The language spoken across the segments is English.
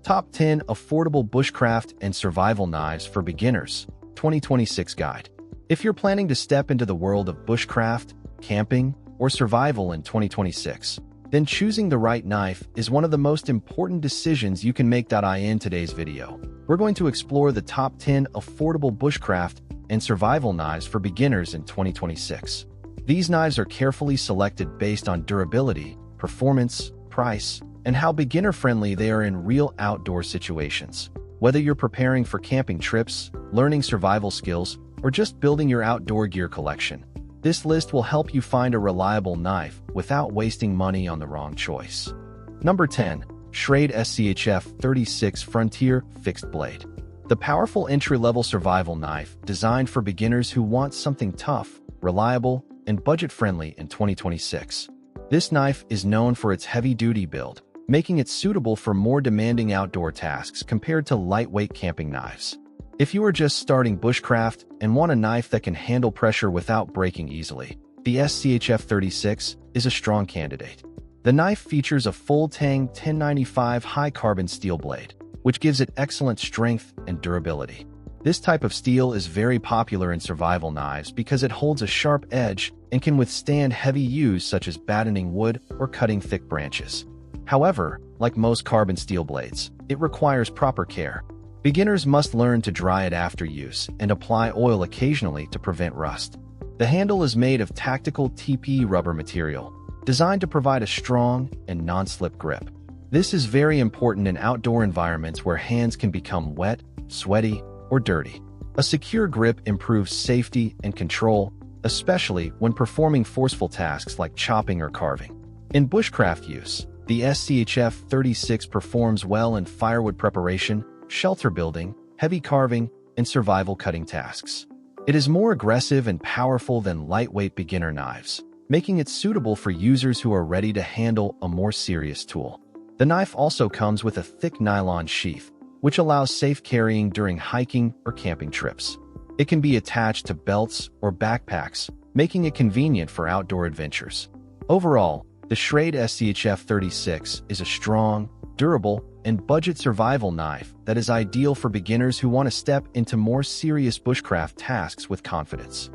Top 10 Affordable Bushcraft and Survival Knives for Beginners, 2026 Guide. If you're planning to step into the world of bushcraft, camping, or survival in 2026, then choosing the right knife is one of the most important decisions you can make. In today's video, we're going to explore the top 10 affordable bushcraft and survival knives for beginners in 2026. These knives are carefully selected based on durability, performance, price, and how beginner-friendly they are in real outdoor situations. Whether you're preparing for camping trips, learning survival skills, or just building your outdoor gear collection, this list will help you find a reliable knife without wasting money on the wrong choice. Number 10. Schrade SCHF 36 Frontier Fixed Blade. The powerful entry-level survival knife designed for beginners who want something tough, reliable, and budget-friendly in 2026. This knife is known for its heavy-duty build, making it suitable for more demanding outdoor tasks compared to lightweight camping knives. If you are just starting bushcraft and want a knife that can handle pressure without breaking easily, the SCHF 36 is a strong candidate. The knife features a full-tang 1095 high-carbon steel blade, which gives it excellent strength and durability. This type of steel is very popular in survival knives because it holds a sharp edge and can withstand heavy use such as battening wood or cutting thick branches. However, like most carbon steel blades, it requires proper care. Beginners must learn to dry it after use and apply oil occasionally to prevent rust. The handle is made of tactical TPE rubber material, designed to provide a strong and non-slip grip. This is very important in outdoor environments where hands can become wet, sweaty, or dirty. A secure grip improves safety and control, especially when performing forceful tasks like chopping or carving. In bushcraft use, the SCHF 36 performs well in firewood preparation, shelter building, heavy carving, and survival cutting tasks. It is more aggressive and powerful than lightweight beginner knives, making it suitable for users who are ready to handle a more serious tool. The knife also comes with a thick nylon sheath, which allows safe carrying during hiking or camping trips. It can be attached to belts or backpacks, making it convenient for outdoor adventures. Overall, the Schrade SCHF 36 is a strong, durable, and budget survival knife that is ideal for beginners who want to step into more serious bushcraft tasks with confidence.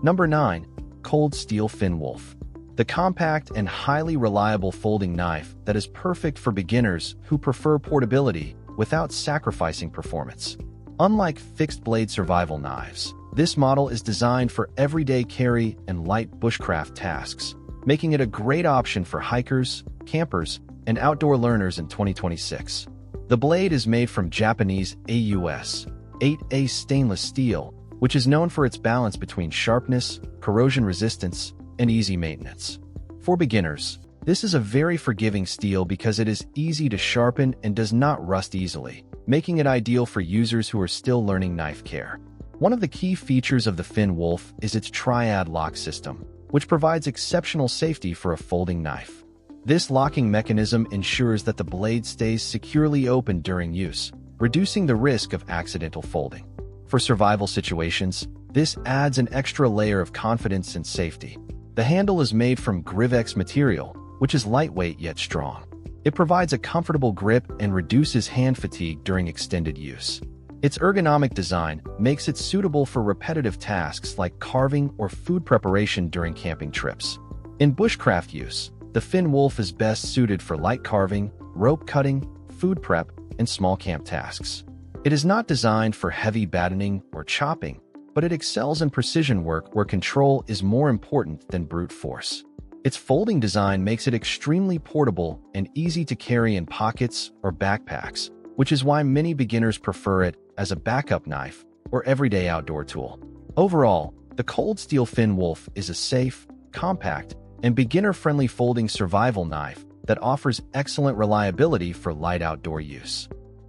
Number 9. Cold Steel Finn Wolf. The compact and highly reliable folding knife that is perfect for beginners who prefer portability without sacrificing performance. Unlike fixed-blade survival knives, this model is designed for everyday carry and light bushcraft tasks, making it a great option for hikers, campers, and outdoor learners in 2026. The blade is made from Japanese AUS 8A stainless steel, which is known for its balance between sharpness, corrosion resistance, and easy maintenance. For beginners, this is a very forgiving steel because it is easy to sharpen and does not rust easily, making it ideal for users who are still learning knife care. One of the key features of the Finn Wolf is its triad lock system, which provides exceptional safety for a folding knife. This locking mechanism ensures that the blade stays securely open during use, reducing the risk of accidental folding. For survival situations, this adds an extra layer of confidence and safety. The handle is made from Grivex material, which is lightweight yet strong. It provides a comfortable grip and reduces hand fatigue during extended use. Its ergonomic design makes it suitable for repetitive tasks like carving or food preparation during camping trips. In bushcraft use, the Finn Wolf is best suited for light carving, rope cutting, food prep, and small camp tasks. It is not designed for heavy battening or chopping, but it excels in precision work where control is more important than brute force. Its folding design makes it extremely portable and easy to carry in pockets or backpacks, which is why many beginners prefer it as a backup knife or everyday outdoor tool. Overall, the Cold Steel Finn Wolf is a safe, compact, and beginner-friendly folding survival knife that offers excellent reliability for light outdoor use.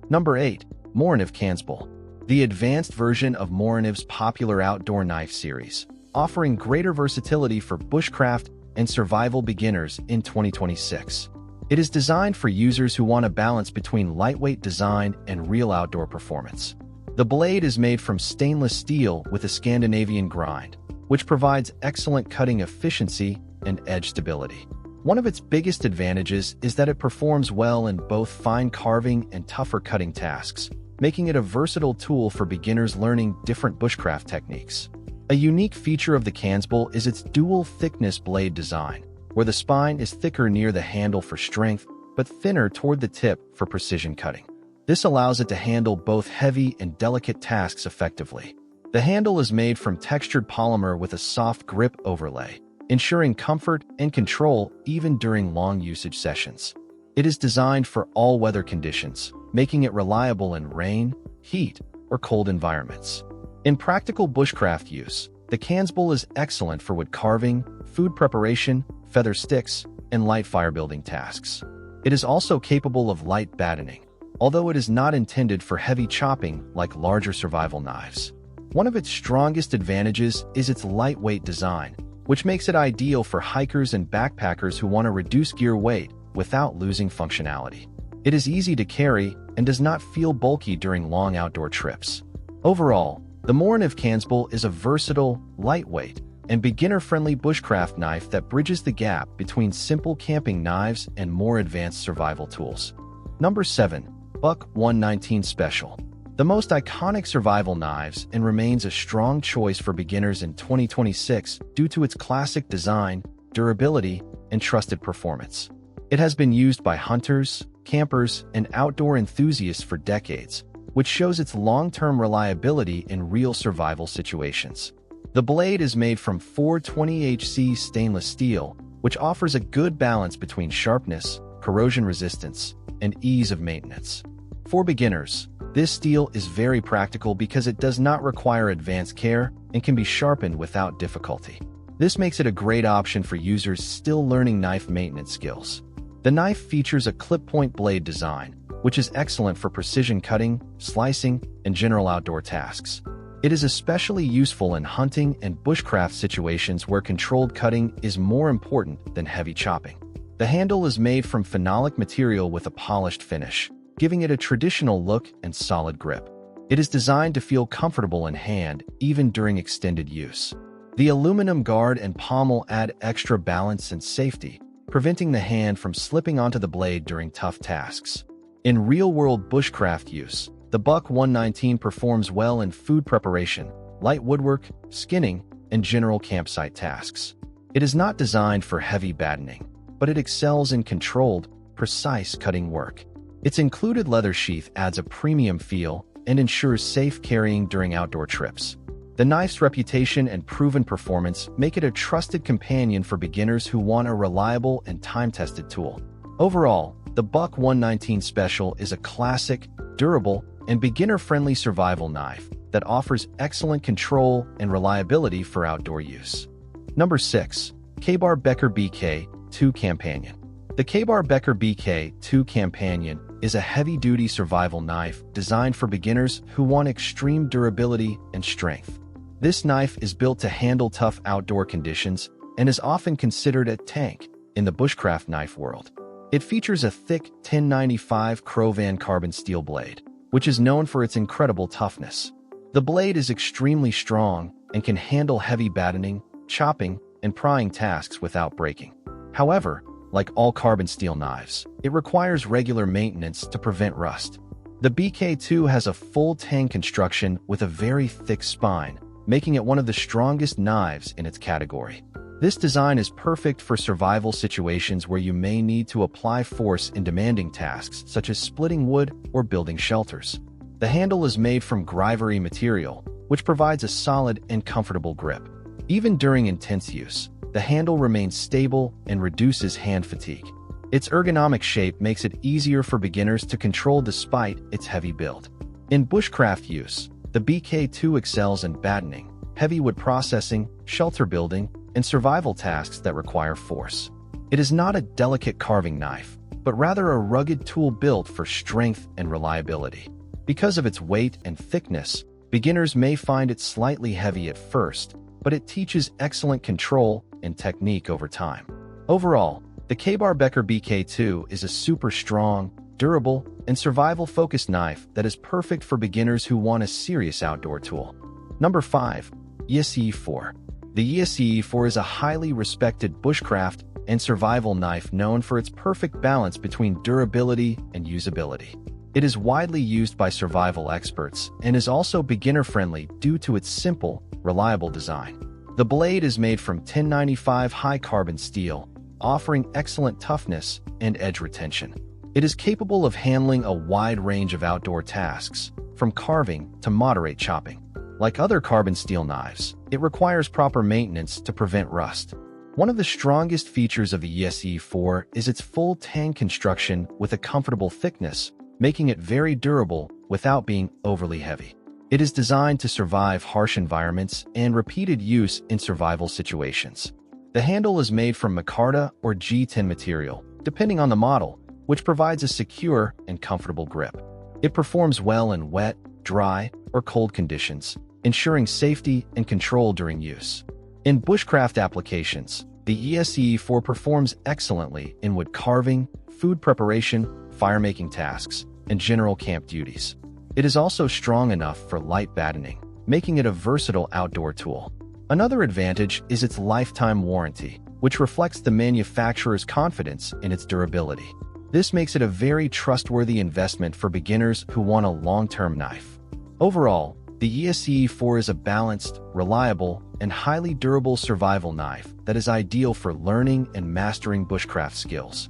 Number 8. Morinov Kanzbul. The advanced version of Morinov's popular outdoor knife series, offering greater versatility for bushcraft and survival beginners in 2026. It is designed for users who want a balance between lightweight design and real outdoor performance. The blade is made from stainless steel with a Scandinavian grind, which provides excellent cutting efficiency and edge stability. One of its biggest advantages is that it performs well in both fine carving and tougher cutting tasks, making it a versatile tool for beginners learning different bushcraft techniques. A unique feature of the Cansbull is its dual thickness blade design, where the spine is thicker near the handle for strength, but thinner toward the tip for precision cutting. This allows it to handle both heavy and delicate tasks effectively. The handle is made from textured polymer with a soft grip overlay, ensuring comfort and control even during long usage sessions. It is designed for all weather conditions, making it reliable in rain, heat, or cold environments. In practical bushcraft use, the Cansbull is excellent for wood carving, food preparation, feather sticks, and light firebuilding tasks. It is also capable of light battening, although it is not intended for heavy chopping like larger survival knives. One of its strongest advantages is its lightweight design, which makes it ideal for hikers and backpackers who want to reduce gear weight without losing functionality. It is easy to carry and does not feel bulky during long outdoor trips. Overall, the Morinov Cansbull is a versatile, lightweight, and beginner-friendly bushcraft knife that bridges the gap between simple camping knives and more advanced survival tools. Number 7. Buck 119 Special. The most iconic survival knives and remains a strong choice for beginners in 2026 due to its classic design, durability, and trusted performance. It has been used by hunters, campers, and outdoor enthusiasts for decades, which shows its long-term reliability in real survival situations. The blade is made from 420HC stainless steel, which offers a good balance between sharpness, corrosion resistance, and ease of maintenance. For beginners, this steel is very practical because it does not require advanced care and can be sharpened without difficulty. This makes it a great option for users still learning knife maintenance skills. The knife features a clip-point blade design, which is excellent for precision cutting, slicing, and general outdoor tasks. It is especially useful in hunting and bushcraft situations where controlled cutting is more important than heavy chopping. The handle is made from phenolic material with a polished finish, giving it a traditional look and solid grip. It is designed to feel comfortable in hand, even during extended use. The aluminum guard and pommel add extra balance and safety, preventing the hand from slipping onto the blade during tough tasks. In real-world bushcraft use, the Buck 119 performs well in food preparation, light woodwork, skinning, and general campsite tasks. It is not designed for heavy battening, but it excels in controlled, precise cutting work. Its included leather sheath adds a premium feel and ensures safe carrying during outdoor trips. The knife's reputation and proven performance make it a trusted companion for beginners who want a reliable and time-tested tool. Overall, the Buck 119 Special is a classic, durable, and beginner-friendly survival knife that offers excellent control and reliability for outdoor use. Number 6. Ka-Bar Becker BK2 Companion. The Ka-Bar Becker BK2 Companion is a heavy-duty survival knife designed for beginners who want extreme durability and strength. This knife is built to handle tough outdoor conditions and is often considered a tank in the bushcraft knife world. It features a thick 1095 Crowvan carbon steel blade, which is known for its incredible toughness. The blade is extremely strong and can handle heavy battening, chopping, and prying tasks without breaking. However, like all carbon steel knives, it requires regular maintenance to prevent rust. The BK2 has a full tang construction with a very thick spine, making it one of the strongest knives in its category. This design is perfect for survival situations where you may need to apply force in demanding tasks such as splitting wood or building shelters. The handle is made from Grivery material, which provides a solid and comfortable grip. Even during intense use, the handle remains stable and reduces hand fatigue. Its ergonomic shape makes it easier for beginners to control despite its heavy build. In bushcraft use, the BK2 excels in battening, heavy wood processing, shelter building, and survival tasks that require force. It is not a delicate carving knife, but rather a rugged tool built for strength and reliability. Because of its weight and thickness, beginners may find it slightly heavy at first, but it teaches excellent control and technique over time. Overall, the Ka-Bar Becker BK2 is a super strong, durable, and survival-focused knife that is perfect for beginners who want a serious outdoor tool. Number 5. YSE 4. The ESE-4 is a highly respected bushcraft and survival knife known for its perfect balance between durability and usability. It is widely used by survival experts and is also beginner-friendly due to its simple, reliable design. The blade is made from 1095 high-carbon steel, offering excellent toughness and edge retention. It is capable of handling a wide range of outdoor tasks, from carving to moderate chopping. Like other carbon steel knives, it requires proper maintenance to prevent rust. One of the strongest features of the ESE-4 is its full tang construction with a comfortable thickness, making it very durable without being overly heavy. It is designed to survive harsh environments and repeated use in survival situations. The handle is made from micarta or G10 material, depending on the model, which provides a secure and comfortable grip. It performs well in wet, dry, or cold conditions, ensuring safety and control during use. In bushcraft applications, the ESE-4 performs excellently in wood carving, food preparation, fire-making tasks, and general camp duties. It is also strong enough for light battening, making it a versatile outdoor tool. Another advantage is its lifetime warranty, which reflects the manufacturer's confidence in its durability. This makes it a very trustworthy investment for beginners who want a long-term knife. Overall, the ESE-4 is a balanced, reliable, and highly durable survival knife that is ideal for learning and mastering bushcraft skills.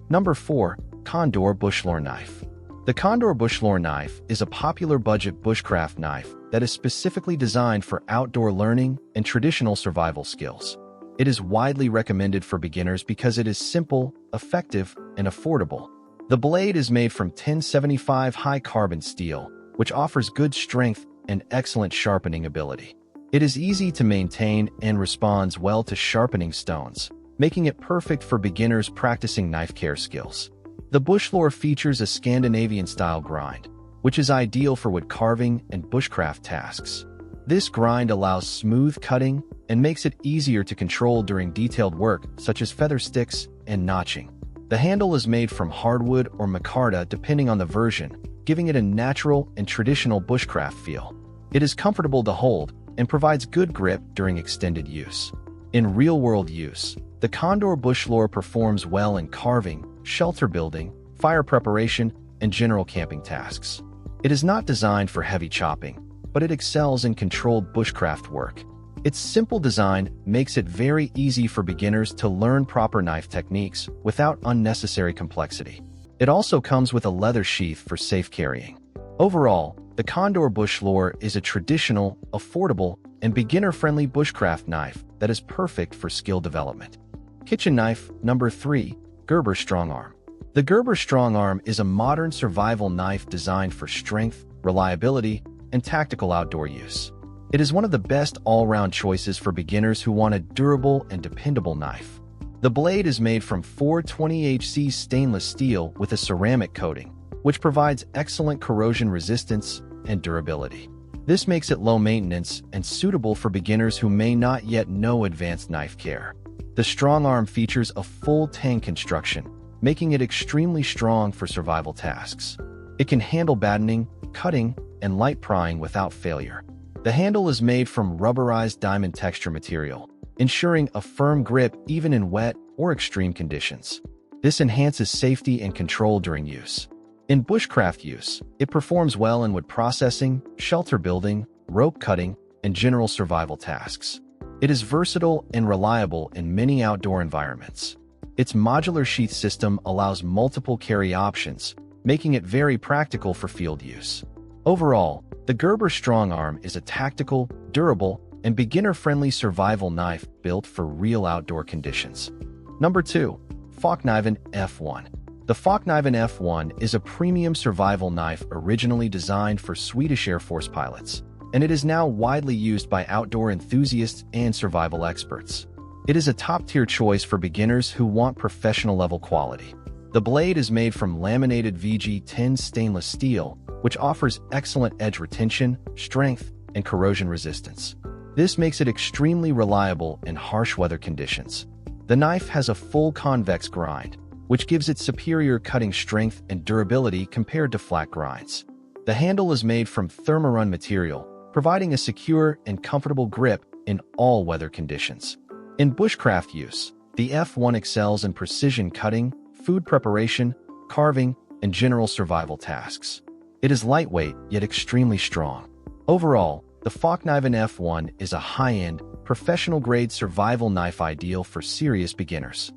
Number 4. Condor Bushlore Knife. The Condor Bushlore knife is a popular budget bushcraft knife that is specifically designed for outdoor learning and traditional survival skills. It is widely recommended for beginners because it is simple, effective, and affordable. The blade is made from 1075 high-carbon steel, which offers good strength and excellent sharpening ability. It is easy to maintain and responds well to sharpening stones, making it perfect for beginners practicing knife care skills. The Bushlore features a Scandinavian-style grind, which is ideal for wood carving and bushcraft tasks. This grind allows smooth cutting and makes it easier to control during detailed work such as feather sticks and notching. The handle is made from hardwood or micarta depending on the version, giving it a natural and traditional bushcraft feel. It is comfortable to hold and provides good grip during extended use. In real-world use, the Condor Bushlore performs well in carving, shelter building, fire preparation, and general camping tasks. It is not designed for heavy chopping, but it excels in controlled bushcraft work. Its simple design makes it very easy for beginners to learn proper knife techniques without unnecessary complexity. It also comes with a leather sheath for safe carrying. Overall, the Condor Bushlore is a traditional, affordable, and beginner-friendly bushcraft knife that is perfect for skill development. Kitchen knife number 3, Gerber Strongarm. The Gerber Strongarm is a modern survival knife designed for strength, reliability, and tactical outdoor use. It is one of the best all-round choices for beginners who want a durable and dependable knife. The blade is made from 420HC stainless steel with a ceramic coating, which provides excellent corrosion resistance and durability. This makes it low maintenance and suitable for beginners who may not yet know advanced knife care. The Strongarm features a full tang construction, making it extremely strong for survival tasks. It can handle battening, cutting, and light prying without failure. The handle is made from rubberized diamond texture material, ensuring a firm grip even in wet or extreme conditions. This enhances safety and control during use. In bushcraft use, it performs well in wood processing, shelter building, rope cutting, and general survival tasks. It is versatile and reliable in many outdoor environments. Its modular sheath system allows multiple carry options, making it very practical for field use. Overall, the Gerber Strongarm is a tactical, durable, and beginner-friendly survival knife built for real outdoor conditions. Number 2. Falkniven F1. The Falkniven F1 is a premium survival knife originally designed for Swedish Air Force pilots, and it is now widely used by outdoor enthusiasts and survival experts. It is a top-tier choice for beginners who want professional-level quality. The blade is made from laminated VG10 stainless steel, which offers excellent edge retention, strength, and corrosion resistance. This makes it extremely reliable in harsh weather conditions. The knife has a full convex grind, which gives it superior cutting strength and durability compared to flat grinds. The handle is made from thermarun material, providing a secure and comfortable grip in all weather conditions. In bushcraft use, the F1 excels in precision cutting, food preparation, carving, and general survival tasks. It is lightweight yet extremely strong. Overall, the Fockkniven F1 is a high-end, professional-grade survival knife ideal for serious beginners.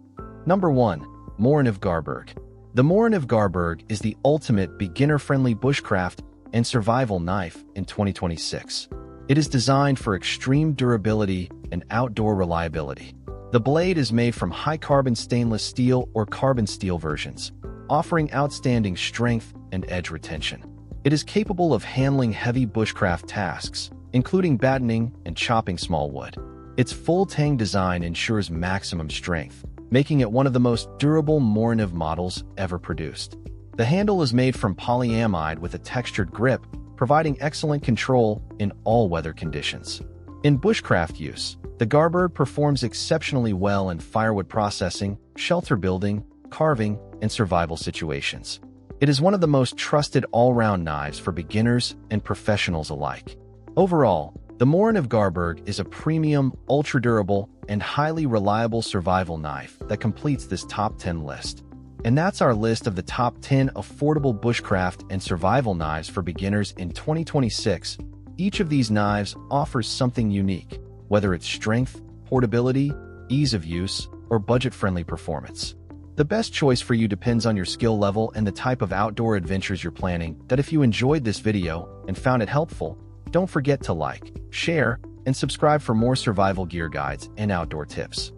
Number 1. Morinov Garberg. The Morinov Garberg is the ultimate beginner-friendly bushcraft and survival knife in 2026. It is designed for extreme durability and outdoor reliability. The blade is made from high-carbon stainless steel or carbon steel versions, offering outstanding strength and edge retention. It is capable of handling heavy bushcraft tasks, including battening and chopping small wood. Its full tang design ensures maximum strength, making it one of the most durable Morinov models ever produced. The handle is made from polyamide with a textured grip, providing excellent control in all weather conditions. In bushcraft use, the Garberg performs exceptionally well in firewood processing, shelter building, carving, and survival situations. It is one of the most trusted all-round knives for beginners and professionals alike. Overall, the Morinov Garberg is a premium, ultra-durable, and highly reliable survival knife that completes this top 10 list. And that's our list of the top 10 affordable bushcraft and survival knives for beginners in 2026. Each of these knives offers something unique, whether it's strength, portability, ease of use, or budget-friendly performance. The best choice for you depends on your skill level and the type of outdoor adventures you're planning. If you enjoyed this video and found it helpful, don't forget to like, share, and subscribe for more survival gear guides and outdoor tips.